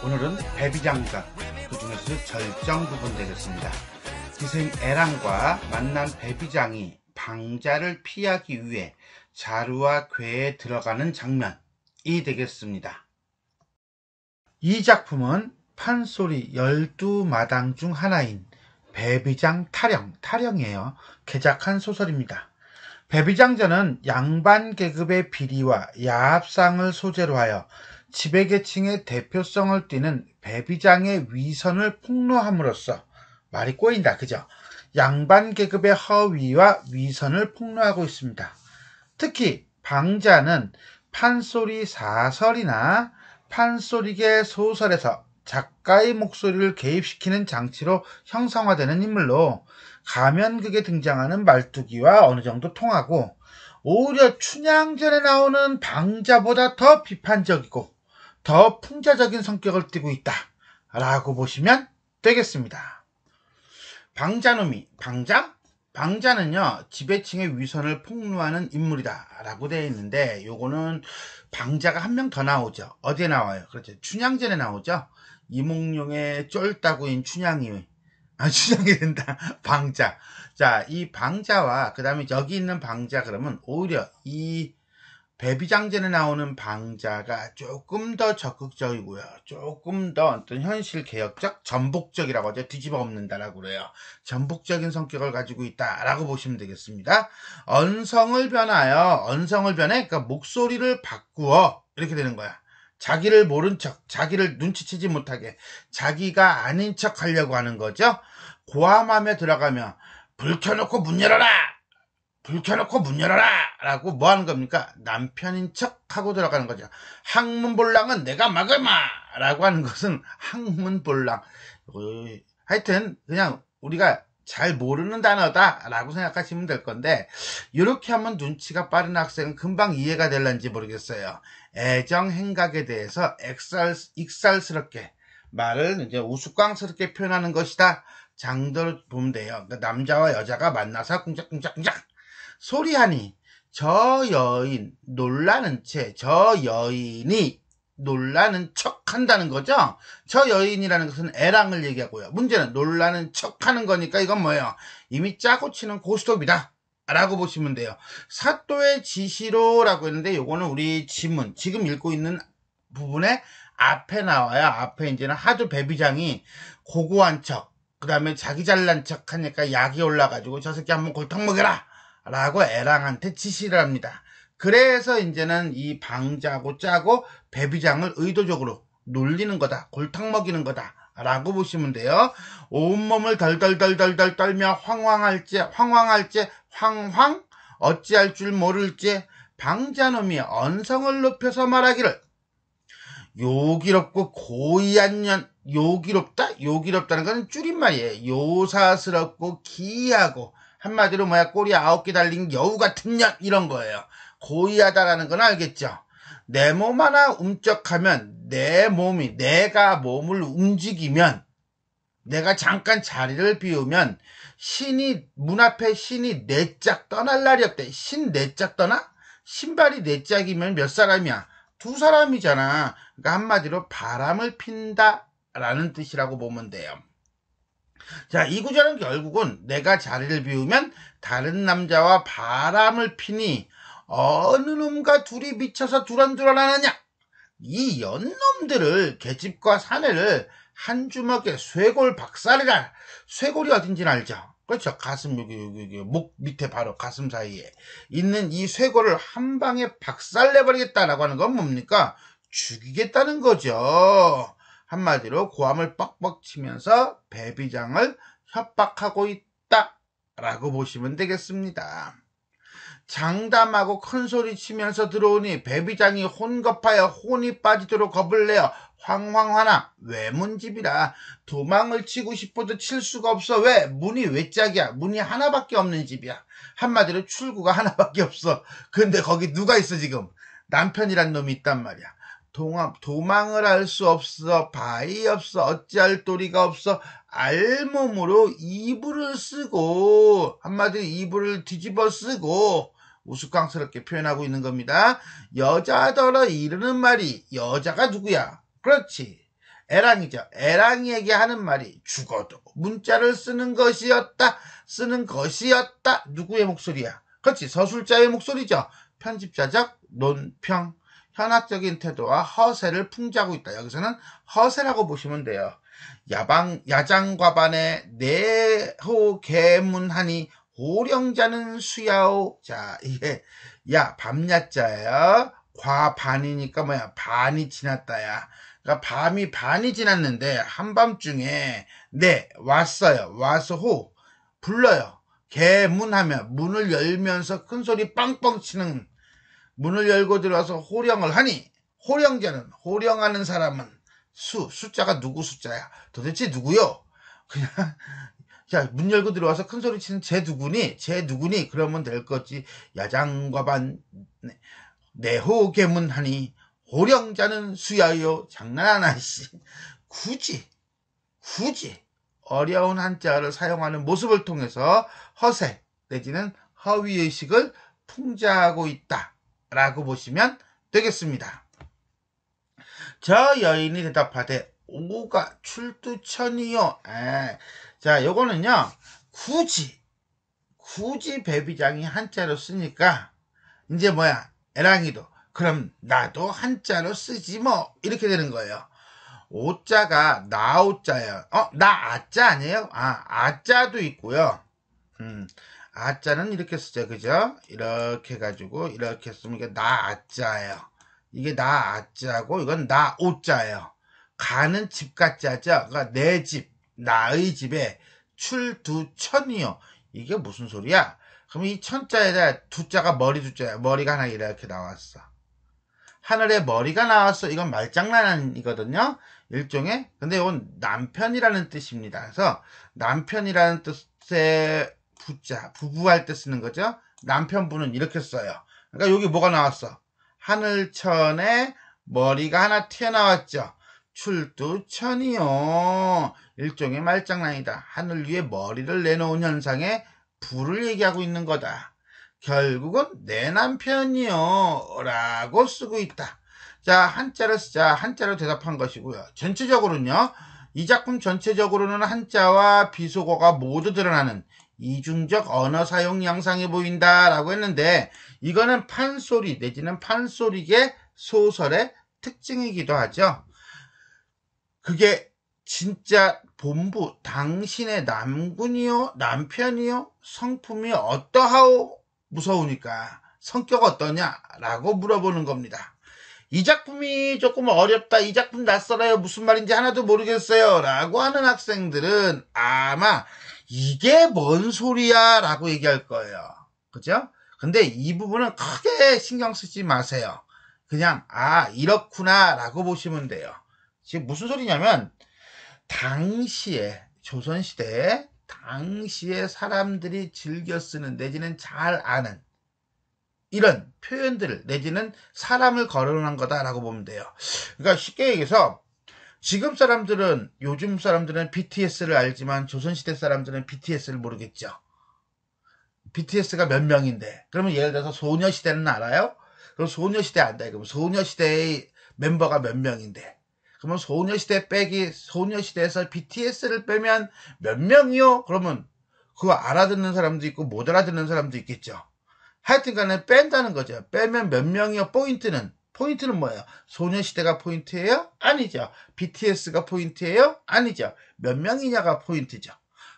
오늘은 배비장가, 그 중에서 절정 부분 되겠습니다. 기생 애랑과 만난 배비장이 방자를 피하기 위해 자루와 궤에 들어가는 장면이 되겠습니다. 이 작품은 판소리 12마당 중 하나인 배비장 타령이에요. 개작한 소설입니다. 배비장전은 양반 계급의 비리와 야합상을 소재로 하여 지배계층의 대표성을 띠는 배비장의 위선을 폭로함으로써, 말이 꼬인다, 그죠? 양반 계급의 허위와 위선을 폭로하고 있습니다. 특히 방자는 판소리 사설이나 판소리계 소설에서 작가의 목소리를 개입시키는 장치로 형성화되는 인물로 가면극에 등장하는 말투기와 어느 정도 통하고, 오히려 춘향전에 나오는 방자보다 더 비판적이고 더 풍자적인 성격을 띠고 있다 라고 보시면 되겠습니다. 방자놈이 방자는요, 지배층의 위선을 폭로하는 인물이다 라고 되어 있는데, 요거는 방자가 한 명 더 나오죠. 어디에 나와요? 그렇죠, 춘향전에 나오죠. 이몽룡의 쫄따구인 춘향이 된다. 방자. 자, 이 방자와 그 다음에 여기 있는 방자, 그러면 오히려 이 배비장전에 나오는 방자가 조금 더 적극적이고요. 조금 더 어떤 현실 개혁적, 전복적이라고 하죠. 뒤집어 엎는다라고 그래요. 전복적인 성격을 가지고 있다라고 보시면 되겠습니다. 언성을 변해, 그러니까 목소리를 바꾸어. 이렇게 되는 거야. 자기를 모른 척, 자기를 눈치채지 못하게, 자기가 아닌 척 하려고 하는 거죠. 고함하며 들어가며 불 켜놓고 문 열어라 라고 뭐 하는 겁니까? 남편인 척 하고 들어가는 거죠. 항문볼랑은 내가 막을마 라고 하는 것은 항문볼랑. 하여튼 그냥 우리가 잘 모르는 단어다 라고 생각하시면 될 건데, 이렇게 하면 눈치가 빠른 학생은 금방 이해가 될런지 모르겠어요. 애정 행각에 대해서 익살스럽게 말을 이제 우스꽝스럽게 표현하는 것이다 정도로 보면 돼요. 그러니까 남자와 여자가 만나서 꿍짝꿍짝꿍짝 소리하니 저 여인이 놀라는 척 한다는 거죠. 저 여인이라는 것은 애랑을 얘기하고요. 문제는 놀라는 척 하는 거니까 이건 뭐예요? 이미 짜고 치는 고스톱이다 라고 보시면 돼요. 사또의 지시로라고 했는데, 요거는 우리 지문, 지금 읽고 있는 부분에 앞에 나와요. 앞에 이제는 하도 배비장이 고고한 척, 그 다음에 자기 잘난 척 하니까 약이 올라가지고 저 새끼 한번 골탕 먹여라 라고 애랑한테 지시를 합니다. 그래서 이제는 이 방자고 짜고 배비장을 의도적으로 놀리는 거다, 골탕 먹이는 거다 라고 보시면 돼요. 온몸을 덜덜덜덜 떨며 황황할지 어찌할 줄 모를지 방자놈이 언성을 높여서 말하기를, 요기롭고 고이한 년, 요기롭다는 건 줄임말이에요. 요사스럽고 기이하고, 한마디로 뭐야, 꼬리 9개 달린 여우 같은 년, 이런 거예요. 고이하다라는 건 알겠죠? 내 몸 하나 움쩍하면, 내가 몸을 움직이면, 내가 잠깐 자리를 비우면 문 앞에 신이 네 짝 떠날 날이 없대. 신 네 짝 떠나? 신발이 네 짝이면 몇 사람이야? 2사람이잖아. 그러니까 한마디로 바람을 핀다 라는 뜻이라고 보면 돼요. 자, 이 구절은 결국은 내가 자리를 비우면 다른 남자와 바람을 피니 어느 놈과 둘이 미쳐서 두런두런하느냐? 이 연놈들을, 계집과 사내를 한 주먹에 쇄골 박살이라. 쇄골이 어딘지는 알죠? 그렇죠. 가슴 여기 목 밑에 바로 가슴 사이에 있는 이 쇄골을 한 방에 박살내버리겠다라고 하는 건 뭡니까? 죽이겠다는 거죠. 한마디로 고함을 뻑뻑 치면서 배비장을 협박하고 있다라고 보시면 되겠습니다. 장담하고 큰소리 치면서 들어오니 배비장이 혼겁하여 혼이 빠지도록 겁을 내어 황황하나 외문집이라 도망을 치고 싶어도 칠 수가 없어. 왜? 문이 외짝이야. 문이 하나밖에 없는 집이야. 한마디로 출구가 하나밖에 없어. 근데 거기 누가 있어? 지금 남편이란 놈이 있단 말이야. 도망을 할 수 없어. 바위 없어. 어찌할 도리가 없어. 알몸으로 이불을 쓰고, 한마디로 이불을 뒤집어 쓰고 우스꽝스럽게 표현하고 있는 겁니다. 여자더러 이르는 말이, 여자가 누구야? 그렇지, 애랑이죠. 애랑이에게 하는 말이 죽어도 문자를 쓰는 것이었다. 쓰는 것이었다. 누구의 목소리야? 그렇지. 서술자의 목소리죠. 편집자적 논평. 현학적인 태도와 허세를 풍자하고 있다. 여기서는 허세라고 보시면 돼요. 야장과반에 내호개문하니 호령자는 수야오. 자, 이게 밤야자예요. 과반이니까 뭐야? 반이 지났다야. 그러니까 밤이 반이 지났는데 한밤중에 왔어요. 와서 불러요. 개문하면 문을 열면서 큰 소리 빵빵 치는, 문을 열고 들어와서 호령을 하니, 호령자는, 호령하는 사람은 숫자가 누구 숫자야? 도대체 누구요? 그냥 자, 문 열고 들어와서 큰 소리 치는 쟤 누구니? 그러면 될 거지. 야장과반 내호개문하니 호령자는 수야요. 장난하나 씨. 굳이 어려운 한자를 사용하는 모습을 통해서 허세 내지는 허위의식을 풍자하고 있다라고 보시면 되겠습니다. 저 여인이 대답하되 오가 출두천이요. 자, 요거는요, 굳이 배비장이 한자로 쓰니까, 이제 애랑이도, 그럼 나도 한자로 쓰지 뭐, 이렇게 되는 거예요. 오자가 나오자예요. 나 아자 아니에요? 아자도 있고요. 아자는 이렇게 쓰죠, 그죠? 이렇게 해가지고, 이렇게 쓰면 이게 나 아자예요. 이게 나 아자고, 이건 나 오자예요. 가는 집 같자죠? 그러니까 내 집, 나의 집에 출두천이요. 이게 무슨 소리야? 그럼 이 천자에다 두자가 머리 두자야. 머리가 하나 이렇게 나왔어. 하늘에 머리가 나왔어. 이건 말장난이거든요. 일종의. 근데 이건 남편이라는 뜻입니다. 그래서 남편이라는 뜻의 부자, 부부할 때 쓰는 거죠. 남편분은 이렇게 써요. 그러니까 여기 뭐가 나왔어? 하늘천에 머리가 하나 튀어나왔죠. 출두천이요. 일종의 말장난이다. 하늘 위에 머리를 내놓은 현상에 부를 얘기하고 있는 거다. 결국은 내 남편이요 라고 쓰고 있다. 자, 한자를 쓰자. 한자로 대답한 것이고요. 전체적으로는요, 이 작품 전체적으로는 한자와 비속어가 모두 드러나는 이중적 언어 사용 양상이 보인다 라고 했는데, 이거는 판소리 내지는 판소리계 소설의 특징이기도 하죠. 그게 진짜 본부 당신의 남군이요 남편이요 성품이 어떠하오? 무서우니까 성격 어떠냐라고 물어보는 겁니다. 이 작품이 조금 어렵다, 이 작품 낯설어요, 무슨 말인지 하나도 모르겠어요 라고 하는 학생들은 아마 이게 뭔 소리야 라고 얘기할 거예요. 그죠? 근데 이 부분은 크게 신경 쓰지 마세요. 그냥 이렇구나 라고 보시면 돼요. 지금 무슨 소리냐면, 당시에 조선시대에 당시에 사람들이 즐겨 쓰는 내지는 잘 아는 이런 표현들을 내지는 사람을 거론한 거다라고 보면 돼요. 그러니까 쉽게 얘기해서 요즘 사람들은 BTS를 알지만 조선시대 사람들은 BTS를 모르겠죠. BTS가 몇 명인데, 그러면 예를 들어서 소녀시대는 알아요? 그럼 소녀시대 안다. 그럼 소녀시대의 멤버가 몇 명인데, 그러면 소녀시대에서 BTS를 빼면 몇 명이요? 그러면 그거 알아듣는 사람도 있고 못 알아듣는 사람도 있겠죠. 하여튼 간에 뺀다는 거죠. 빼면 몇 명이요? 포인트는 뭐예요? 소녀시대가 포인트예요? 아니죠. BTS가 포인트예요? 아니죠. 몇 명이냐가 포인트죠.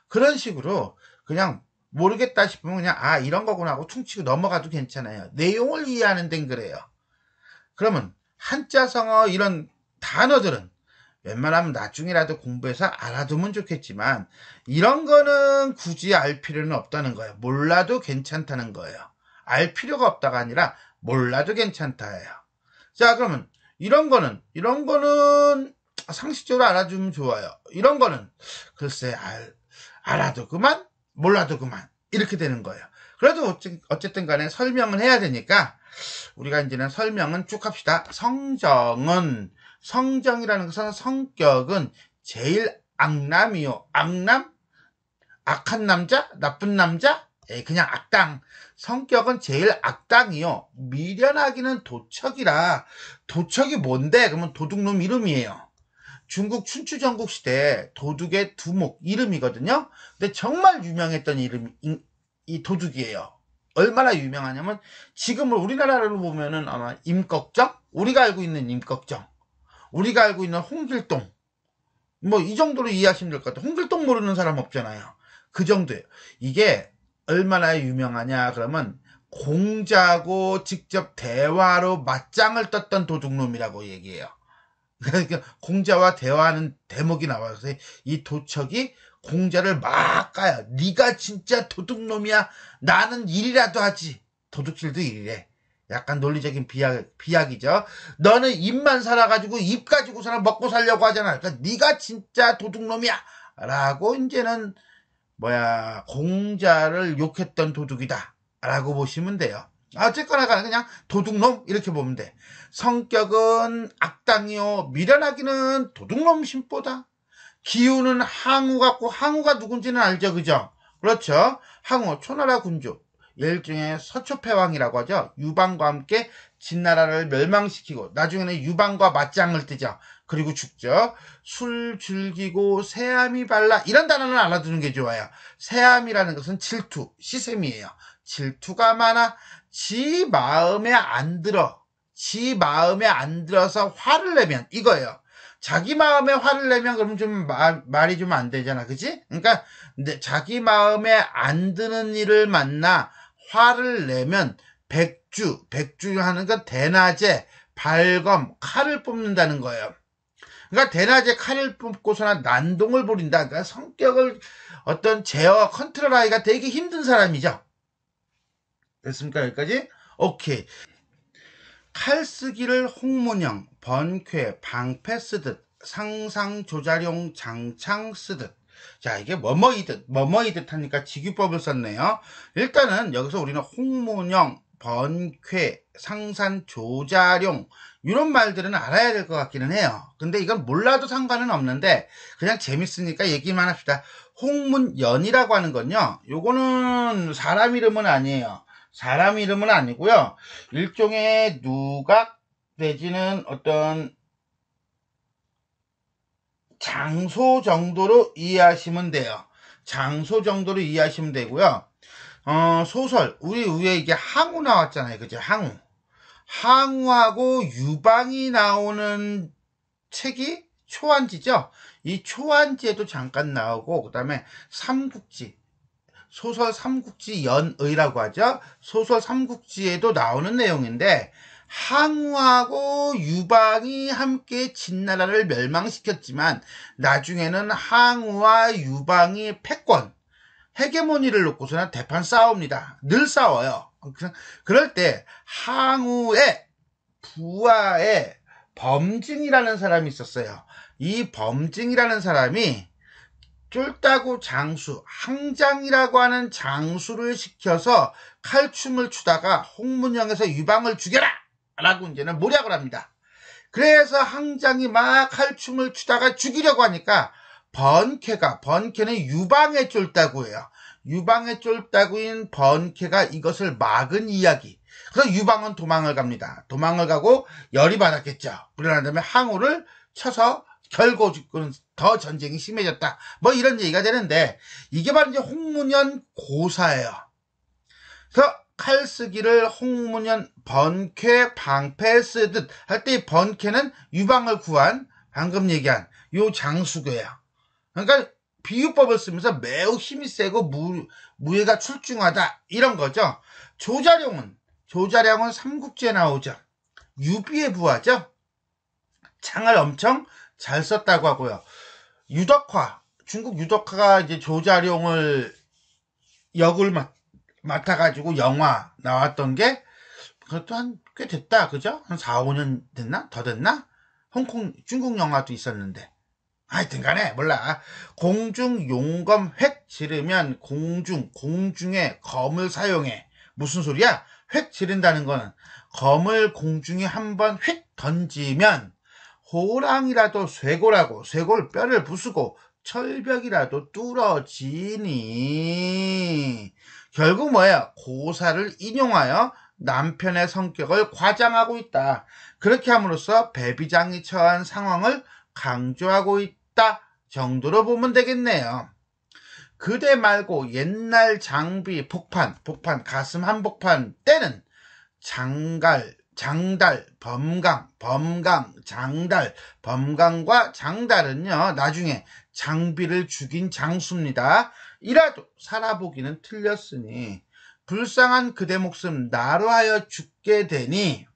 그런 식으로 그냥 모르겠다 싶으면 그냥 이런 거구나 하고 퉁치고 넘어가도 괜찮아요. 내용을 이해하는 데는 그래요. 그러면 한자성어 이런 단어들은 웬만하면 나중이라도 공부해서 알아두면 좋겠지만, 이런 거는 굳이 알 필요는 없다는 거예요. 몰라도 괜찮다는 거예요. 알 필요가 없다가 아니라 몰라도 괜찮다예요. 자, 그러면 이런 거는 상식적으로 알아주면 좋아요. 이런 거는 글쎄 알아도 그만, 몰라도 그만, 이렇게 되는 거예요. 그래도 어쨌든 간에 설명을 해야 되니까 우리가 이제는 설명은 쭉 합시다. 성정이라는 것은 성격은 제일 악남이요. 악남? 악한 남자? 나쁜 남자? 그냥 악당. 성격은 제일 악당이요. 미련하기는 도척이라. 도척이 뭔데? 그러면 도둑놈 이름이에요. 중국 춘추 전국 시대 도둑의 두목 이름이거든요. 근데 정말 유명했던 이름 이 도둑이에요. 얼마나 유명하냐면 지금은 우리나라로 보면은 아마 임꺽정, 우리가 알고 있는 임꺽정, 우리가 알고 있는 홍길동, 뭐 이 정도로 이해하시면 될 것 같아요. 홍길동 모르는 사람 없잖아요. 그 정도예요. 이게 얼마나 유명하냐 그러면 공자하고 직접 대화로 맞짱을 떴던 도둑놈이라고 얘기해요. 그러니까 공자와 대화하는 대목이 나와서 이 도척이 공자를 막 까요. 네가 진짜 도둑놈이야. 나는 일이라도 하지. 도둑질도 일이래. 약간 논리적인 비약이죠. 너는 입만 살아가지고 입 가지고서는 먹고 살려고 하잖아. 그러니까 네가 진짜 도둑놈이야. 라고 이제는 공자를 욕했던 도둑이다. 라고 보시면 돼요. 어쨌거나 그냥 도둑놈 이렇게 보면 돼. 성격은 악당이요. 미련하기는 도둑놈 심보다. 기운은 항우 같고 항우가 누군지는 알죠. 그죠? 그렇죠. 항우 초나라 군주 일종의 서초패왕이라고 하죠. 유방과 함께 진나라를 멸망시키고 나중에는 유방과 맞짱을 뜨죠. 그리고 죽죠. 술 즐기고 새암이 발라 이런 단어는 알아두는 게 좋아요. 새암이라는 것은 질투, 시샘이에요. 질투가 많아 지 마음에 안 들어서 화를 내면 이거예요. 자기 마음에 화를 내면 그러면 좀 말이 좀 안 되잖아. 그지? 그러니까 자기 마음에 안 드는 일을 만나 화를 내면 백주 하는 건 대낮에 발검, 칼을 뽑는다는 거예요. 그러니까 대낮에 칼을 뽑고서나 난동을 부린다. 그러니까 성격을 어떤 제어, 컨트롤하기가 되게 힘든 사람이죠. 됐습니까? 여기까지? 오케이. 칼쓰기를 홍문형, 번쾌, 방패 쓰듯, 상상조자룡, 장창 쓰듯. 자, 이게 뭐뭐이듯 하니까 직유법을 썼네요. 일단은 여기서 우리는 홍문형, 번쾌, 상산조자룡 이런 말들은 알아야 될 것 같기는 해요. 근데 이건 몰라도 상관은 없는데 그냥 재밌으니까 얘기만 합시다. 홍문연이라고 하는 건요. 요거는 사람 이름은 아니에요. 사람 이름은 아니고요. 일종의 누각 내지는 어떤 장소 정도로 이해하시면 돼요. 장소 정도로 이해하시면 되고요. 소설 우리 위에 이게 항우 나왔잖아요. 그죠? 항우하고 유방이 나오는 책이 초안지죠. 이 초안지에도 잠깐 나오고 그다음에 삼국지 소설 삼국지 연의라고 하죠. 소설 삼국지에도 나오는 내용인데 항우하고 유방이 함께 진나라를 멸망시켰지만 나중에는 항우와 유방이 패권, 헤게모니를 놓고서는 대판 싸웁니다. 늘 싸워요. 그럴 때 항우의 부하에 범증이라는 사람이 있었어요. 이 범증이라는 사람이 쫄따구 장수, 항장이라고 하는 장수를 시켜서 칼춤을 추다가 홍문영에서 유방을 죽여라! 라고 이제는 모략을 합니다. 그래서 항장이 막 칼춤을 추다가 죽이려고 하니까 번쾌는 유방의 쫄따구예요. 유방의 쫄따구인 번쾌가 이것을 막은 이야기. 그래서 유방은 도망을 갑니다. 도망을 가고 열이 받았겠죠. 그러나 다음에 항우를 쳐서 결고죽고는 더 전쟁이 심해졌다. 뭐 이런 얘기가 되는데 이게 바로 이제 홍문연 고사예요. 그래서 칼쓰기를 홍문연 번쾌 방패 쓰듯 할 때 번쾌는 유방을 구한 방금 얘기한 요 장수교예요. 그러니까 비유법을 쓰면서 매우 힘이 세고 무예가 출중하다 이런 거죠. 조자룡은 삼국지에 나오죠. 유비의 부하죠. 창을 엄청 잘 썼다고 하고요. 중국 유덕화가 이제 조자룡을 역을 맡아가지고 영화 나왔던 게 그것도 꽤 됐다. 그죠? 한 4, 5년 됐나? 더 됐나? 중국 영화도 있었는데. 하여튼 간에 몰라. 공중 용검 획 지르면 공중에 검을 사용해. 무슨 소리야? 획 지른다는 거는 검을 공중에 한번 휙 던지면 호랑이라도 쇠골 뼈를 부수고 철벽이라도 뚫어지니. 결국 뭐예요? 고사를 인용하여 남편의 성격을 과장하고 있다. 그렇게 함으로써 배비장이 처한 상황을 강조하고 있다 정도로 보면 되겠네요. 그대 말고 옛날 장비 복판 가슴 한복판 때는 장달, 범강, 장달, 범강과 장달은요, 나중에 장비를 죽인 장수입니다. 이라도 살아보기는 틀렸으니, 불쌍한 그대 목숨 나로 하여 죽게 되니,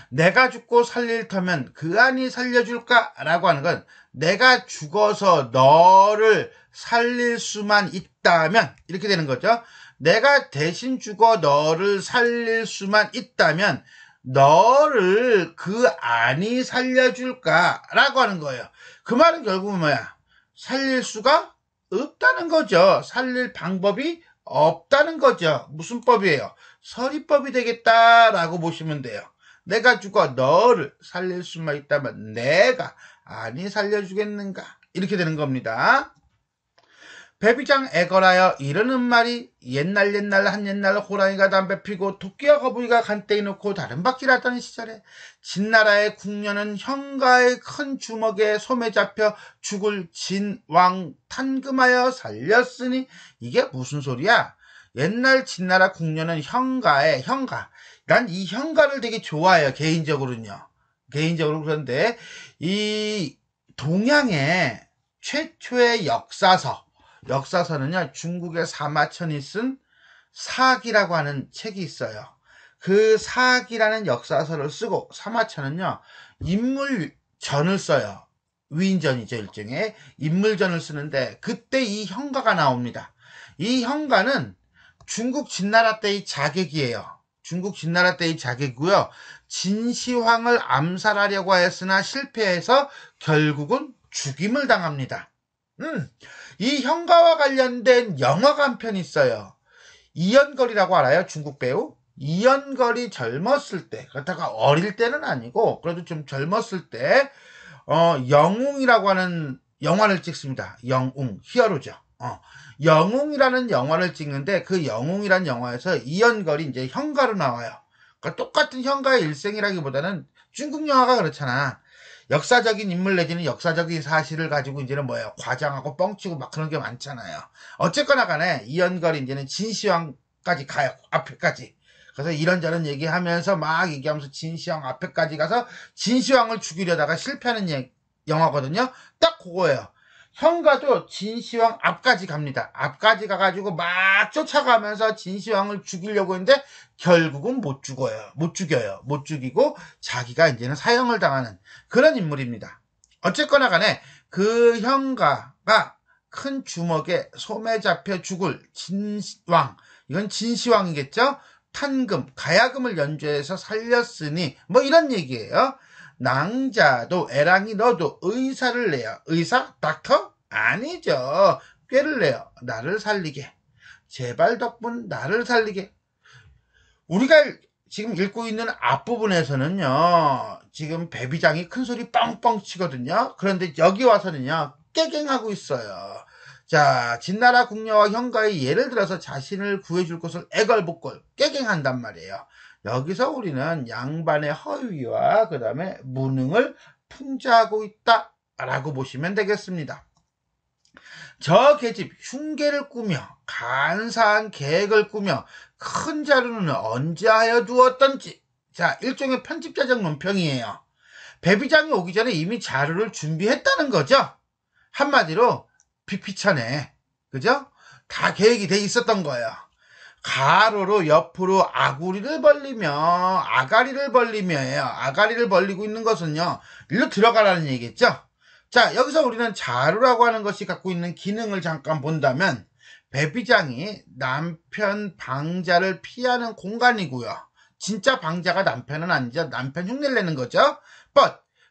내가 죽고 살릴 터면 그 안이 살려줄까? 라고 하는 건, 내가 죽어서 너를 살릴 수만 있다면, 이렇게 되는 거죠. 내가 대신 죽어 너를 살릴 수만 있다면 너를 그 안이 살려줄까라고 하는 거예요. 그 말은 결국은 뭐야? 살릴 수가 없다는 거죠. 살릴 방법이 없다는 거죠. 무슨 법이에요? 서리법이 되겠다라고 보시면 돼요. 내가 죽어 너를 살릴 수만 있다면 내가 안이 살려주겠는가? 이렇게 되는 겁니다. 배비장 애걸하여 이러는 말이 옛날 한 옛날 호랑이가 담배 피고 토끼와 거북이가 간땡이 놓고 다른 바퀴를 하던 시절에 진나라의 궁녀는 형가의 큰 주먹에 솜에 잡혀 죽을 진왕 탄금하여 살렸으니 이게 무슨 소리야? 옛날 진나라 궁녀는 형가 난 이 형가를 되게 좋아해요. 개인적으로는요. 그런데 이 동양의 최초의 역사서는요, 중국의 사마천이 쓴 사기라고 하는 책이 있어요. 그 사기라는 역사서를 쓰고 사마천은요, 인물전을 써요. 위인전이죠, 일종의. 인물전을 쓰는데, 그때 이 형가가 나옵니다. 이 형가는 중국 진나라 때의 자객이에요. 중국 진나라 때의 자객이고요. 진시황을 암살하려고 하였으나 실패해서 결국은 죽임을 당합니다. 이 형가와 관련된 영화가 한 편 있어요. 이연걸이라고 알아요? 중국 배우? 이연걸이 젊었을 때, 그렇다가 어릴 때는 아니고, 그래도 좀 젊었을 때, 영웅이라고 하는 영화를 찍습니다. 영웅, 히어로죠. 영웅이라는 영화를 찍는데, 그 영웅이라는 영화에서 이연걸이 이제 형가로 나와요. 그러니까 똑같은 형가의 일생이라기보다는 중국 영화가 그렇잖아. 역사적인 인물 내지는 역사적인 사실을 가지고 이제는 뭐예요? 과장하고 뻥치고 막 그런 게 많잖아요. 어쨌거나 간에 이연걸이 이제는 진시황까지 가요. 앞에까지. 그래서 이런저런 얘기하면서 막 얘기하면서 진시황 앞에까지 가서 진시황을 죽이려다가 실패하는 영화거든요. 딱 그거예요. 형가도 진시황 앞까지 갑니다. 앞까지 가가지고 막 쫓아가면서 진시황을 죽이려고 했는데 결국은 못 죽이고 자기가 이제는 사형을 당하는 그런 인물입니다. 어쨌거나 간에 그 형가가 큰 주먹에 솜에 잡혀 죽을 진왕, 이건 진시황이겠죠? 탄금, 가야금을 연주해서 살렸으니 뭐 이런 얘기예요. 낭자도 애랑이 너도 의사를 내요. 의사? 닥터? 아니죠. 꾀를 내요. 나를 살리게. 제발 덕분 나를 살리게. 우리가 지금 읽고 있는 앞부분에서는요. 지금 배비장이 큰 소리 뻥뻥 치거든요. 그런데 여기 와서는요. 깨갱하고 있어요. 자, 진나라 궁녀와 형가의 예를 들어서 자신을 구해줄 것을 애걸복걸 깨갱한단 말이에요. 여기서 우리는 양반의 허위와 그 다음에 무능을 풍자하고 있다라고 보시면 되겠습니다. 저 계집 흉계를 꾸며 간사한 계획을 꾸며 큰 자루는 언제 하여 두었던지. 자, 일종의 편집자적 논평이에요. 배비장이 오기 전에 이미 자루를 준비했다는 거죠. 한마디로 피피천에, 그죠? 다 계획이 돼 있었던 거예요. 가로로 옆으로 아가리를 벌리며예요. 아가리를 벌리고 있는 것은요, 일로 들어가라는 얘기겠죠. 자, 여기서 우리는 자루라고 하는 것이 갖고 있는 기능을 잠깐 본다면 배비장이 남편 방자를 피하는 공간이고요. 진짜 방자가 남편은 아니죠. 남편 흉내를 내는 거죠.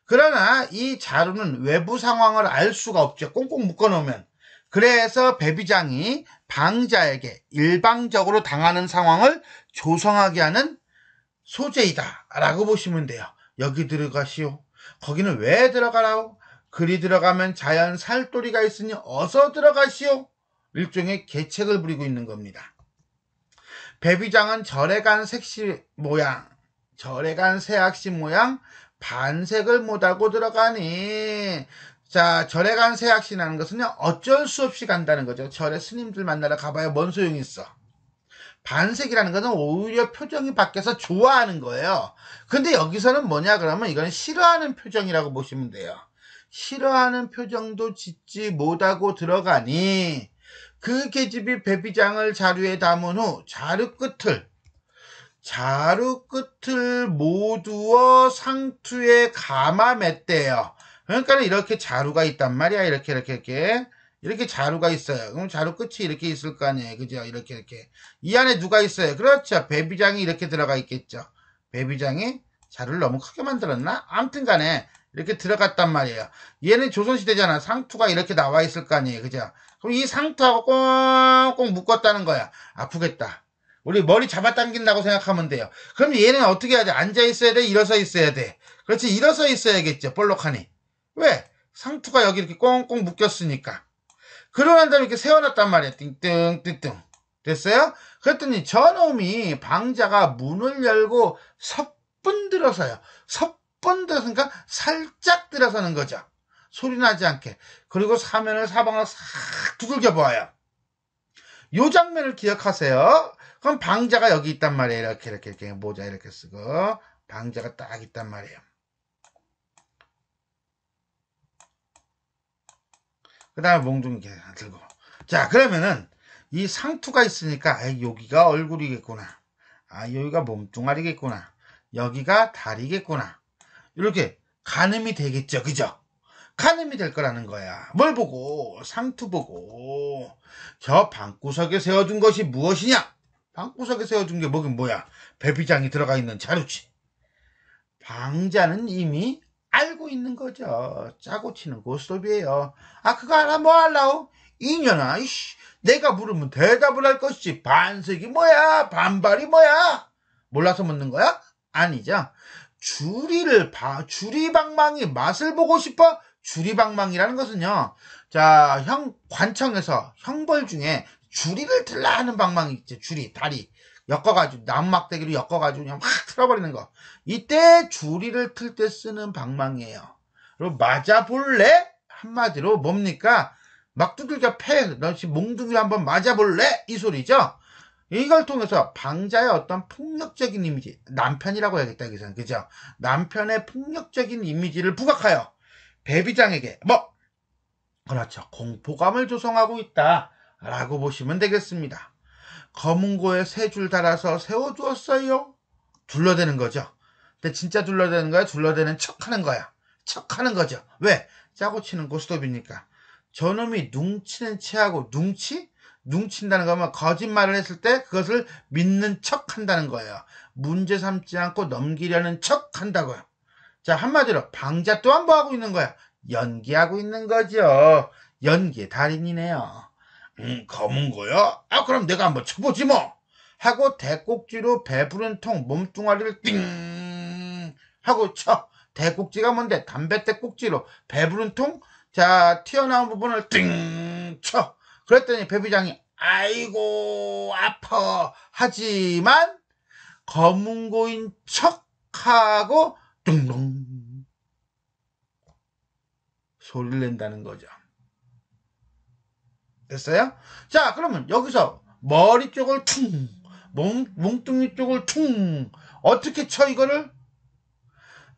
그러나 이 자루는 외부 상황을 알 수가 없죠. 꽁꽁 묶어놓으면. 그래서 배비장이 방자에게 일방적으로 당하는 상황을 조성하게 하는 소재이다 라고 보시면 돼요. 여기 들어가시오. 거기는 왜 들어가라오? 그리 들어가면 자연 살도리가 있으니 어서 들어가시오. 일종의 계책을 부리고 있는 겁니다. 배비장은 절에 간 새악시 모양 반색을 못하고 들어가니. 자, 절에 간 새학신하는 것은요, 어쩔 수 없이 간다는 거죠. 절에 스님들 만나러 가봐야 뭔 소용이 있어. 반색이라는 것은 오히려 표정이 바뀌어서 좋아하는 거예요. 근데 여기서는 뭐냐 그러면 이건 싫어하는 표정이라고 보시면 돼요. 싫어하는 표정도 짓지 못하고 들어가니 그 계집이 배비장을 자루에 담은 후 자루 끝을 모두어 상투에 감아 맸대요. 그러니까 이렇게 자루가 있단 말이야. 이렇게 자루가 있어요. 그럼 자루 끝이 이렇게 있을 거 아니에요. 그죠? 이렇게. 이 안에 누가 있어요? 그렇죠. 배비장이 이렇게 들어가 있겠죠. 배비장이 자루를 너무 크게 만들었나? 아무튼 간에 이렇게 들어갔단 말이에요. 얘는 조선시대잖아. 상투가 이렇게 나와 있을 거 아니에요. 그죠? 그럼 이 상투하고 꽁꽁 묶었다는 거야. 아프겠다. 우리 머리 잡아당긴다고 생각하면 돼요. 그럼 얘는 어떻게 해야 돼? 앉아 있어야 돼? 일어서 있어야 돼? 그렇지. 일어서 있어야겠죠. 볼록하니. 왜? 상투가 여기 이렇게 꽁꽁 묶였으니까. 그러고 난 다음에 이렇게 세워놨단 말이야. 띵띵. 됐어요? 그랬더니 저놈이 방자가 문을 열고 섣분 들어서요. 섣분 들어서니까 살짝 들어서는 거죠. 소리 나지 않게. 그리고 사방을 싹 두들겨 보아요. 요 장면을 기억하세요. 그럼 방자가 여기 있단 말이에요. 이렇게 모자 이렇게 쓰고 방자가 딱 있단 말이에요. 그 다음에 몽둥이 들고. 자, 그러면은, 이 상투가 있으니까, 아, 여기가 얼굴이겠구나. 아, 여기가 몸뚱아리겠구나. 여기가 다리겠구나. 이렇게 가늠이 되겠죠. 그죠? 가늠이 될 거라는 거야. 뭘 보고? 상투 보고. 저 방구석에 세워둔 것이 무엇이냐? 방구석에 세워둔 게 뭐긴 뭐야? 배비장이 들어가 있는 자루치. 방자는 이미 알고 있는 거죠. 짜고 치는 고스톱이에요. 아, 그거 알아? 뭐 할라오? 이년아, 이씨. 내가 물으면 대답을 할 것이지. 반색이 뭐야? 반발이 뭐야? 몰라서 묻는 거야? 아니죠. 주리방망이 맛을 보고 싶어? 주리방망이라는 것은요. 자, 관청에서 형벌 중에 주리를 틀라 하는 방망이 있죠. 주리, 다리. 엮어가지고, 나무막대기로 엮어가지고 그냥 막 틀어버리는 거. 이때 주리를 틀 때 쓰는 방망이에요. 그리고 맞아볼래? 한마디로 뭡니까? 막 두들겨 패. 너 지금 몽둥이로 한번 맞아볼래? 이 소리죠? 이걸 통해서 방자의 어떤 폭력적인 이미지, 남편이라고 해야겠다, 여기서는. 그죠? 남편의 폭력적인 이미지를 부각하여 배비장에게, 그렇죠. 공포감을 조성하고 있다. 라고 보시면 되겠습니다. 검은고에 세 줄 달아서 세워두었어요. 둘러대는 거죠. 근데 진짜 둘러대는 거야? 둘러대는 척 하는 거야. 척 하는 거죠. 왜? 짜고 치는 고스톱이니까. 저놈이 뭉치는 체하고 뭉친다는 거면 거짓말을 했을 때 그것을 믿는 척 한다는 거예요. 문제 삼지 않고 넘기려는 척 한다고요. 자, 한마디로 방자 또한 뭐 하고 있는 거야? 연기하고 있는 거죠. 연기의 달인이네요. 검은 거요? 아, 그럼 내가 한번 쳐보지 뭐. 하고 대꼭지로 배부른 통 몸뚱아리를 띵 하고 쳐. 대꼭지가 뭔데? 담뱃대 꼭지로 배부른 통, 자, 튀어나온 부분을 띵 쳐. 그랬더니 배비장이 아이고 아파 하지만 검은고인 척하고 뚱동 소리를 낸다는 거죠. 됐어요? 자, 그러면 여기서 머리 쪽을 퉁, 몽뚱이 쪽을 퉁. 어떻게 쳐 이거를?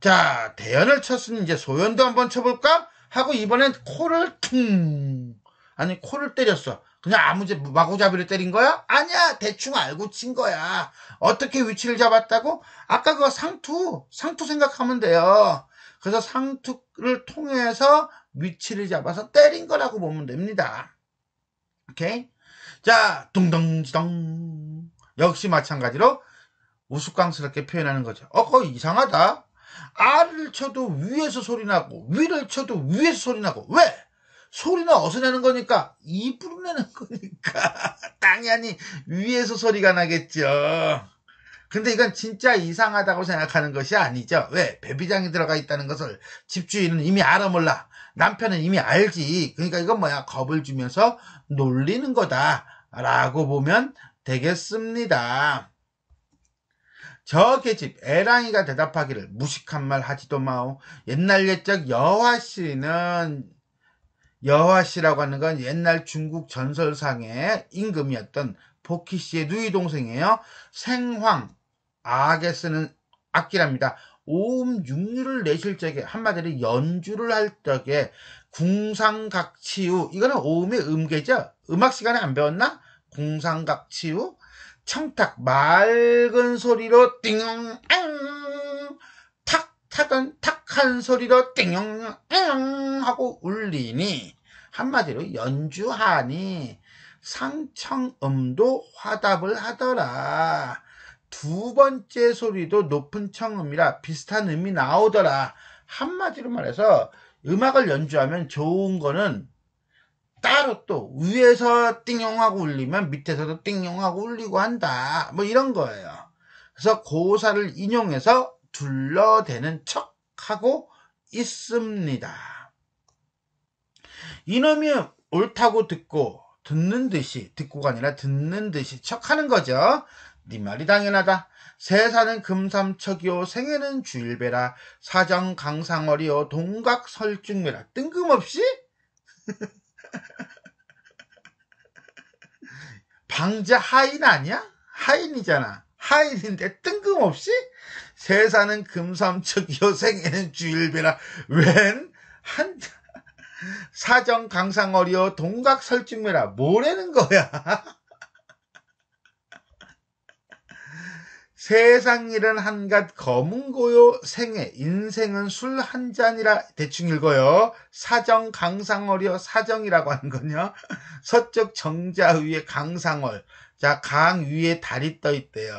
자, 대연을 쳤으니 이제 소연도 한번 쳐볼까? 하고 이번엔 코를 퉁. 아니, 코를 때렸어. 그냥 마구잡이를 때린 거야? 아니야, 대충 알고 친 거야. 어떻게 위치를 잡았다고? 아까 그거 상투 생각하면 돼요. 그래서 상투를 통해서 위치를 잡아서 때린 거라고 보면 됩니다. 오케이? 자, 둥덩지덩. 역시 마찬가지로 우스꽝스럽게 표현하는 거죠. 그거 이상하다. 아를 쳐도 위에서 소리 나고, 위를 쳐도 위에서 소리 나고. 왜? 소리는 어디서 내는 거니까? 입으로 내는 거니까. 당연히 위에서 소리가 나겠죠. 근데 이건 진짜 이상하다고 생각하는 것이 아니죠. 왜? 배비장이 들어가 있다는 것을 집주인은 이미 알아 몰라. 남편은 이미 알지. 그러니까 이건 뭐야? 겁을 주면서 놀리는 거다. 라고 보면 되겠습니다. 저 계집 애랑이가 대답하기를 무식한 말 하지도 마오. 옛날 옛적 여화씨라고 하는 건 옛날 중국 전설상의 임금이었던 복희씨의 누이 동생이에요. 생황, 악에 쓰는 악기랍니다. 오음 육류를 내실 적에, 한마디로 연주를 할 적에 궁상각치우, 이거는 오음의 음계죠. 음악 시간에 안 배웠나? 궁상각치우, 청탁 맑은 소리로 띵용 탁 타던 탁한 소리로 띵용 하고 울리니, 한마디로 연주하니 상청음도 화답을 하더라. 두 번째 소리도 높은 청음이라 비슷한 음이 나오더라. 한마디로 말해서 음악을 연주하면 좋은 거는 따로 또 위에서 띵용하고 울리면 밑에서도 띵용하고 울리고 한다. 뭐 이런 거예요. 그래서 고사를 인용해서 둘러대는 척하고 있습니다. 이놈이 옳다고 듣는 듯이, 듣고가 아니라 듣는 듯이 척하는 거죠. 네 말이 당연하다. 세사는 금삼척이요 생애는 주일배라. 사정 강상어리요 동각설중매라. 뜬금없이 방자 하인 아니야? 하인이잖아. 하인인데 뜬금없이 세사는 금삼척이요 생애는 주일배라. 웬 한 사정 강상어리요 동각설중매라. 뭐라는 거야? 세상 일은 한갓 거문고요 생애 인생은 술 한 잔이라. 대충 읽어요. 사정 강상월이요. 사정이라고 하는 건요, 서쪽 정자 위에 강상월, 자, 강 위에 달이 떠 있대요.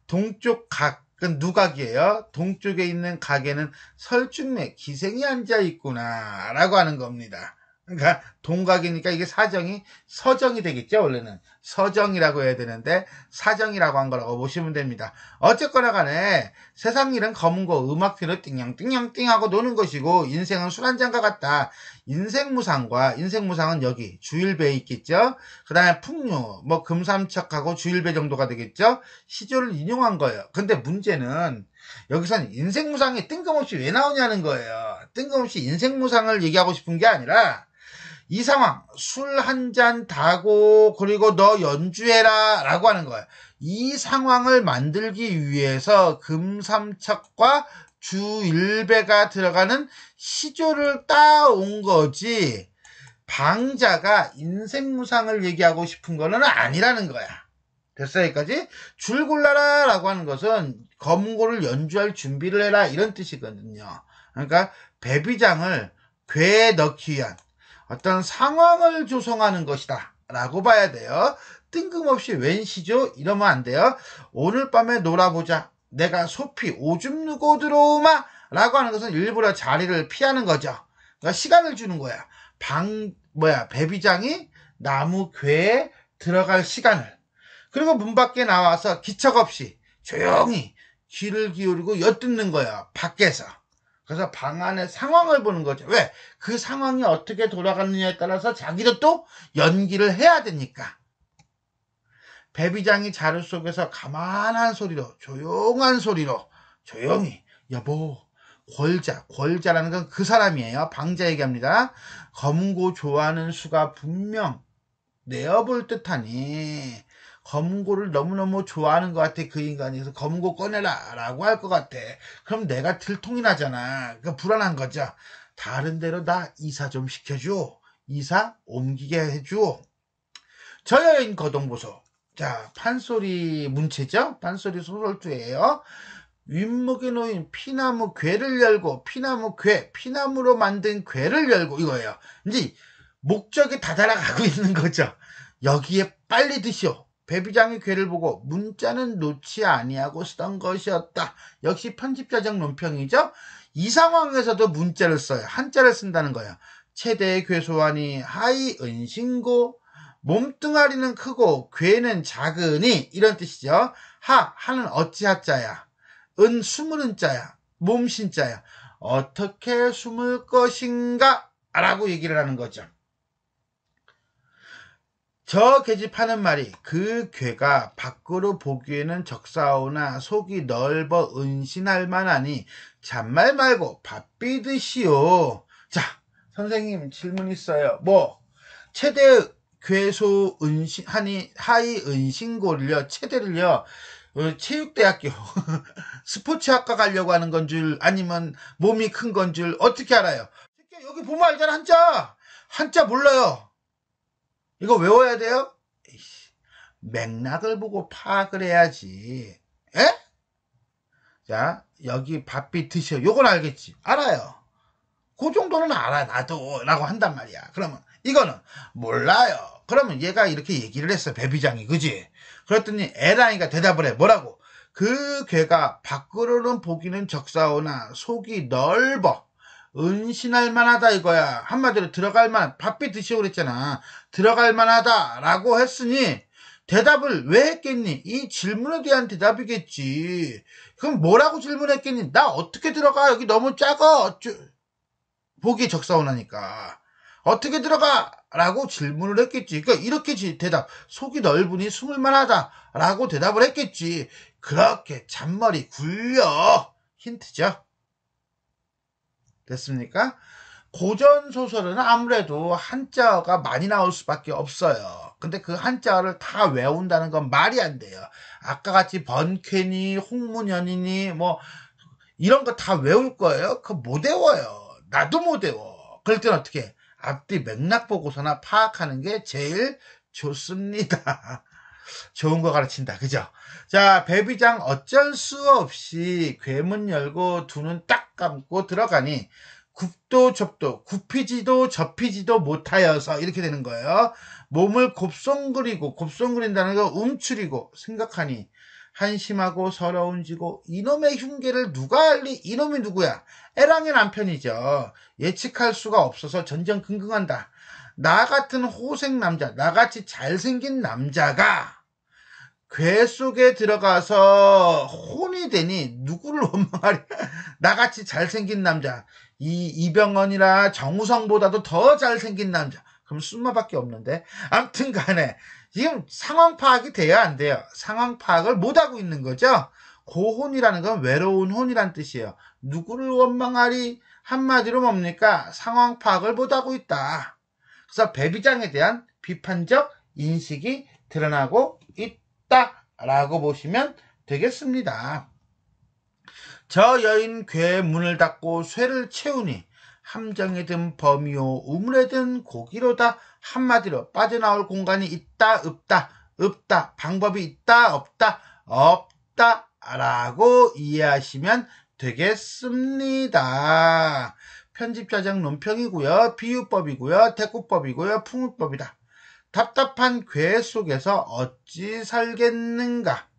동쪽 각은 누각이에요. 동쪽에 있는 각에는 설중매 기생이 앉아 있구나 라고 하는 겁니다. 그러니까 동각이니까 이게 사정이 서정이 되겠죠. 원래는 서정이라고 해야 되는데 사정이라고 한 거라고 보시면 됩니다. 어쨌거나 간에 세상 일은 검은고 음악대로 띵냥띵냥띵 하고 노는 것이고, 인생은 술 한잔과 같다. 인생무상은 여기 주일배에 있겠죠. 그 다음에 풍류, 뭐 금삼척하고 주일배 정도가 되겠죠. 시조를 인용한 거예요. 근데 문제는 여기서는 인생무상이 뜬금없이 왜 나오냐는 거예요. 뜬금없이 인생무상을 얘기하고 싶은 게 아니라, 이 상황, 술 한 잔 다고 그리고 너 연주해라 라고 하는 거예요. 이 상황을 만들기 위해서 금삼척과 주일배가 들어가는 시조를 따온 거지, 방자가 인생무상을 얘기하고 싶은 거는 아니라는 거야. 됐어? 여기까지? 줄 골라라 라고 하는 것은 검은고를 연주할 준비를 해라 이런 뜻이거든요. 그러니까 배비장을 괴에 넣기 위한 어떤 상황을 조성하는 것이다 라고 봐야 돼요. 뜬금없이 웬 시죠? 이러면 안 돼요. 오늘 밤에 놀아보자, 내가 소피 오줌 누고 들어오마 라고 하는 것은 일부러 자리를 피하는 거죠. 그러니까 시간을 주는 거야. 배비장이 나무 괴에 들어갈 시간을. 그리고 문 밖에 나와서 기척 없이 조용히 귀를 기울이고 엿듣는 거야, 밖에서. 그래서 방 안의 상황을 보는 거죠. 왜? 그 상황이 어떻게 돌아가느냐에 따라서 자기도 또 연기를 해야 되니까. 배비장이 자루 속에서 가만한 소리로, 조용한 소리로 조용히, 여보 골자라는 건 그 사람이에요. 방자 얘기합니다. 검고 좋아하는 수가 분명 내어볼 듯하니, 검고를 너무너무 좋아하는 것 같아. 그 인간이. 그래서 검고 꺼내라 라고 할 것 같아. 그럼 내가 들통이 나잖아. 그러니까 불안한 거죠. 다른 데로 나 이사 좀 시켜줘. 이사 옮기게 해줘. 저 여인 거동보소. 자, 판소리 문체죠. 판소리 소설투예요. 윗목에 놓인 피나무 괴를 열고, 피나무로 만든 괴를 열고, 이거예요. 이제 목적에 다다라가고 있는 거죠. 여기에 빨리 드시오. 배비장의 괴를 보고 문자는 놓지 아니하고 쓰던 것이었다. 역시 편집자적 논평이죠. 이 상황에서도 문자를 써요. 한자를 쓴다는 거예요. 최대의 괴소하니 하이 은신고, 몸뚱아리는 크고 괴는 작으니, 이런 뜻이죠. 하는 어찌하자야, 숨은 자야, 몸신자야. 어떻게 숨을 것인가 라고 얘기를 하는 거죠. 저 계집하는 말이 그 괴가 밖으로 보기에는 적사오나 속이 넓어 은신할 만하니 잔말 말고 밥 비드시오. 자, 선생님 질문 있어요. 최대 괴소 하이 은신고를요, 체대를요, 체육대학교 스포츠학과 가려고 하는 건 줄 아니면 몸이 큰 건 줄 어떻게 알아요? 여기 보면 알잖아. 한자 몰라요. 이거 외워야 돼요? 에이씨, 맥락을 보고 파악을 해야지. 에? 자, 여기 밥비 드셔. 요건 알겠지? 알아요. 그 정도는 알아, 나도. 라고 한단 말이야. 그러면 이거는 몰라요. 그러면 얘가 이렇게 얘기를 했어, 배비장이. 그지? 그랬더니 애랑이가 대답을 해. 뭐라고? 그 괴가 밖으로는 보기는 적사오나 속이 넓어 은신할 만하다 이거야. 한마디로 들어갈 만한, 밥비 드시오 그랬잖아. 들어갈 만하다 라고 했으니 대답을 왜 했겠니? 이 질문에 대한 대답이겠지. 그럼 뭐라고 질문했겠니? 나 어떻게 들어가? 여기 너무 작아. 보기 적사오나니까. 어떻게 들어가? 라고 질문을 했겠지. 그러니까 이렇게 대답. 속이 넓으니 숨을 만하다 라고 대답을 했겠지. 그렇게 잔머리 굴려. 힌트죠. 됐습니까? 고전소설은 아무래도 한자어가 많이 나올 수밖에 없어요. 근데 그 한자어를 다 외운다는 건 말이 안 돼요. 아까 같이 번쾌니 홍문연이니 이런 거 다 외울 거예요? 그거 못 외워요. 나도 못 외워. 그럴 땐 어떻게 해? 앞뒤 맥락 보고서나 파악하는 게 제일 좋습니다. 좋은 거 가르친다. 그죠? 자, 배비장 어쩔 수 없이 괴문 열고 두 눈 딱 감고 들어가니 굽도 접도 굽히지도 접히지도 못하여서 이렇게 되는 거예요. 몸을 곱송거린다는 거 움츠리고 생각하니 한심하고 서러운지고 이놈의 흉계를 누가 알리? 이놈이 누구야? 애랑의 남편이죠. 예측할 수가 없어서 전전긍긍한다. 나 같은 호생 남자, 나같이 잘생긴 남자가 괴 속에 들어가서 혼이 되니 누구를 원망하리? 나같이 잘생긴 남자, 이병헌이나 정우성보다도 더 잘생긴 남자. 그럼 순마밖에 없는데. 아무튼 간에 지금 상황 파악이 돼야 안 돼요. 상황 파악을 못하고 있는 거죠. 고혼이라는 건 외로운 혼이란 뜻이에요. 누구를 원망하리? 한마디로 뭡니까? 상황 파악을 못하고 있다. 그래서 배비장에 대한 비판적 인식이 드러나고 있다라고 보시면 되겠습니다. 저 여인 괴 문을 닫고 쇠를 채우니 함정에 든 범이요 우물에 든 고기로다. 한마디로 빠져나올 공간이 있다 없다 방법이 있다 없다 라고 이해하시면 되겠습니다. 편집자적 논평이고요. 비유법이고요. 대꾸법이고요. 풍울법이다. 답답한 괴 속에서 어찌 살겠는가.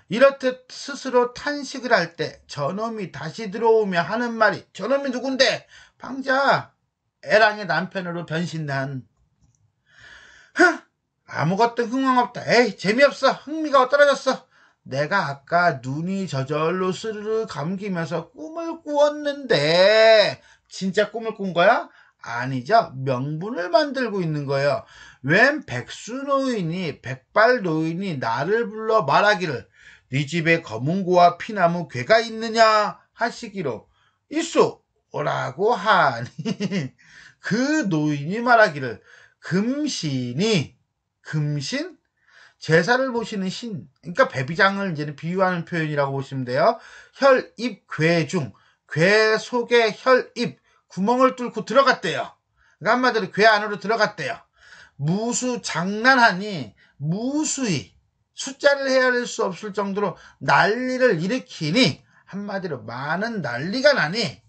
이렇듯 스스로 탄식을 할 때 저놈이 다시 들어오며 하는 말이, 저놈이 누군데? 방자, 애랑의 남편으로 변신한. 아무것도 흥황 없다. 에이, 재미없어. 흥미가 떨어졌어. 내가 아까 눈이 저절로 스르르 감기면서 꿈을 꾸었는데 진짜 꿈을 꾼 거야? 아니죠. 명분을 만들고 있는 거예요. 웬 백수노인이 백발노인이 나를 불러 말하기를 네 집에 검은고와 피나무 괴가 있느냐 하시기로 있소 라고 하니 그 노인이 말하기를 금신? 제사를 보시는 신. 그러니까 배비장을 이제는 비유하는 표현이라고 보시면 돼요. 혈입 괴중, 괴 속에 혈입 구멍을 뚫고 들어갔대요. 그러니까 한마디로 괴 안으로 들어갔대요. 무수 장난하니 무수히 숫자를 헤아릴 수 없을 정도로 난리를 일으키니 한마디로 많은 난리가 나니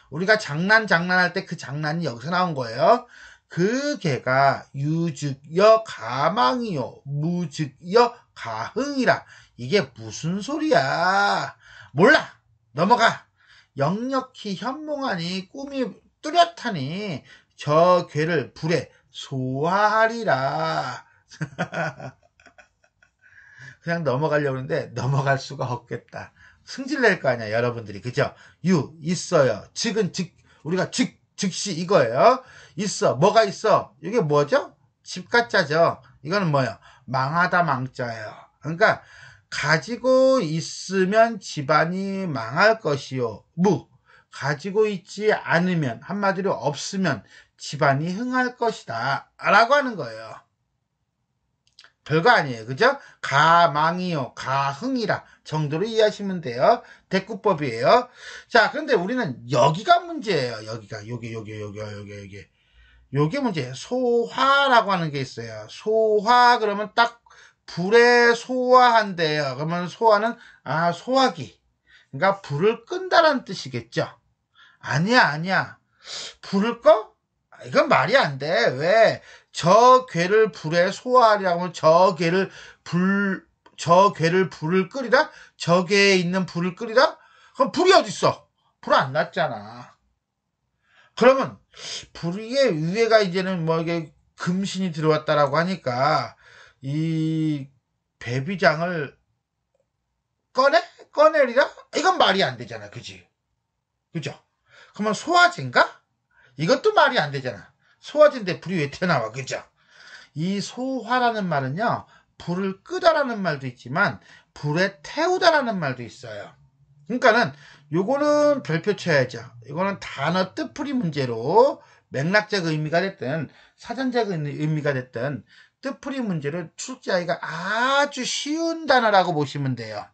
우리가 장난할 때 그 장난이 여기서 나온 거예요. 그 개가 유즉여 가망이요 무즉여 가흥이라. 이게 무슨 소리야. 몰라. 넘어가. 역력히 현몽하니 꿈이 뚜렷하니 저 괴를 불에 소화하리라. 그냥 넘어가려고 하는데 넘어갈 수가 없겠다. 승질낼 거 아니야 여러분들이. 그죠? 있어요. 즉은 우리가 즉시 이거예요. 있어. 뭐가 있어? 이게 뭐죠? 집가짜죠. 이거는 뭐예요? 망하다 망자예요. 그러니까 가지고 있으면 집안이 망할 것이요. 가지고 있지 않으면, 한마디로 없으면 집안이 흥할 것이다 라고 하는 거예요. 별거 아니에요. 그죠? 가망이요, 가흥이라 정도로 이해하시면 돼요. 대꾸법이에요. 자, 그런데 우리는 여기가 문제예요. 여기가, 요게 문제예요. 소화라고 하는 게 있어요. 소화, 그러면 딱 불에 소화한대요. 그러면 소화는, 소화기. 그러니까 불을 끈다라는 뜻이겠죠. 아니야. 불을 꺼? 이건 말이 안 돼. 왜? 저 괴를 불에 소화하려고 하면 저 괴를 불을 끓이다? 저 괴에 있는 불을 끓이다? 그럼 불이 어딨어? 불 안 났잖아. 그러면 불의 위에가 이제는 뭐 이게 금신이 들어왔다라고 하니까 이 배비장을 꺼내리라? 이건 말이 안 되잖아. 그죠? 그러면 소화제인가? 이것도 말이 안 되잖아. 소화제인데 불이 왜 튀어나와? 그죠? 이 소화라는 말은요, 불을 끄다라는 말도 있지만 불에 태우다라는 말도 있어요. 그러니까는 요거는 별표 쳐야죠. 이거는 단어 뜻풀이 문제로 맥락적 의미가 됐든 사전적 의미가 됐든 뜻풀이 문제로 출제하기가 아주 쉬운 단어라고 보시면 돼요.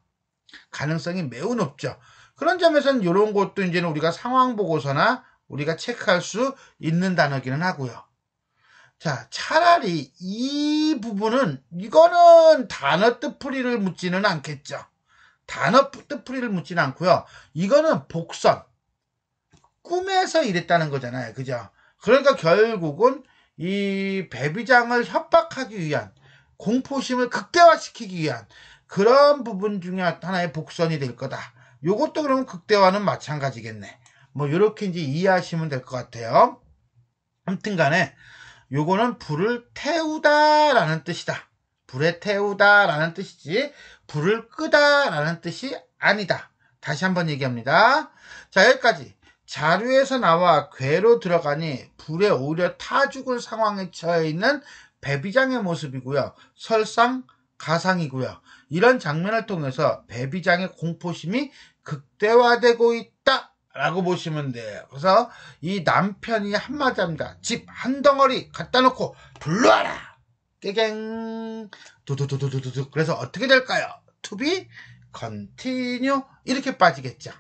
가능성이 매우 높죠. 그런 점에서는 이런 것도 이제는 우리가 상황 보고서나 우리가 체크할 수 있는 단어기는 하고요. 자, 차라리 이 부분은, 이거는 단어 뜻풀이를 묻지는 않겠죠. 단어 뜻풀이를 묻지는 않고요. 이거는 복선. 꿈에서 이랬다는 거잖아요. 그죠? 그러니까 결국은 이 배비장을 협박하기 위한, 공포심을 극대화시키기 위한 그런 부분 중에 하나의 복선이 될 거다. 요것도 그러면 극대화는 마찬가지겠네. 뭐 요렇게 이제 이해하시면 될 것 같아요. 아무튼 간에 요거는 불을 태우다라는 뜻이다. 불에 태우다라는 뜻이지 불을 끄다라는 뜻이 아니다. 다시 한번 얘기합니다. 자, 여기까지. 자료에서 나와 괴로 들어가니 불에 오히려 타 죽을 상황에 처해 있는 배비장의 모습이고요. 설상 가상이고요. 이런 장면을 통해서 배비장의 공포심이 극대화되고 있다 라고 보시면 돼요. 그래서 이 남편이 한마디 합니다. 집 한 덩어리 갖다 놓고 불러와라. 깨갱 두두두두두두. 그래서 어떻게 될까요? To be continue 이렇게 빠지겠죠.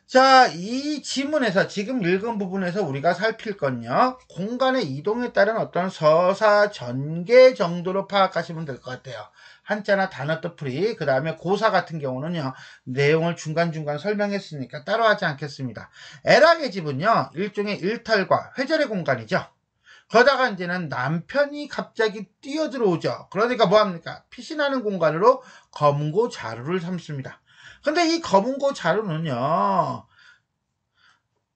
자, 이 지문에서 지금 읽은 부분에서 우리가 살필 건요. 공간의 이동에 따른 어떤 서사 전개 정도로 파악하시면 될 것 같아요. 한자나 단어 뜻풀이, 그 다음에 고사 같은 경우는요. 내용을 중간중간 설명했으니까 따로 하지 않겠습니다. 애락의 집은요. 일종의 일탈과 회절의 공간이죠. 그러다가 이제는 남편이 갑자기 뛰어들어오죠. 그러니까 뭐합니까? 피신하는 공간으로 검고 자루를 삼습니다. 근데 이 검은고 자루는요,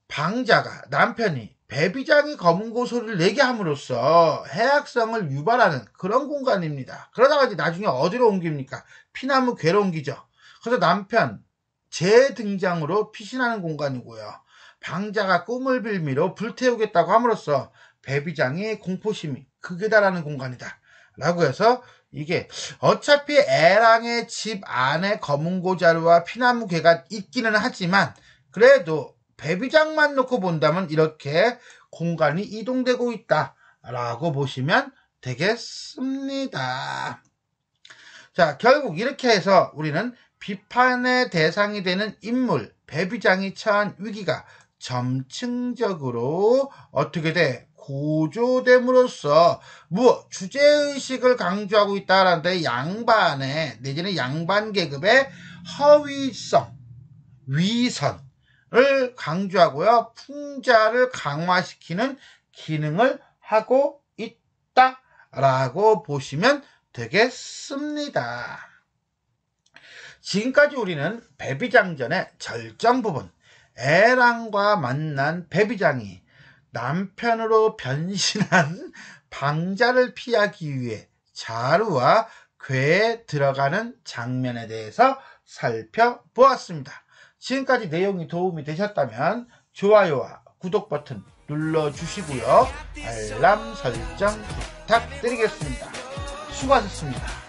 방자가, 남편이 배비장이 검은고 소리를 내게 함으로써 해악성을 유발하는 그런 공간입니다. 그러다가 이제 나중에 어디로 옮깁니까? 피나무 괴로 옮기죠. 그래서 남편 재등장으로 피신하는 공간이고요. 방자가 꿈을 빌미로 불태우겠다고 함으로써 배비장의 공포심이 극에 달하는 공간이다. 라고 해서 이게 어차피 애랑의 집 안에 검은고 자루와 피나무 괴가 있기는 하지만 그래도 배비장만 놓고 본다면 이렇게 공간이 이동되고 있다라고 보시면 되겠습니다. 자, 결국 이렇게 해서 우리는 비판의 대상이 되는 인물, 배비장이 처한 위기가 점층적으로 어떻게 돼? 고조됨으로써 주제의식을 강조하고 있다라는데 양반의 내지는 양반 계급의 허위성, 위선을 강조하고요. 풍자를 강화시키는 기능을 하고 있다라고 보시면 되겠습니다. 지금까지 우리는 배비장전의 절정 부분, 애랑과 만난 배비장이 남편으로 변신한 방자를 피하기 위해 자루와 괴에 들어가는 장면에 대해서 살펴보았습니다. 지금까지 내용이 도움이 되셨다면 좋아요와 구독 버튼 눌러주시고요. 알람 설정 부탁드리겠습니다. 수고하셨습니다.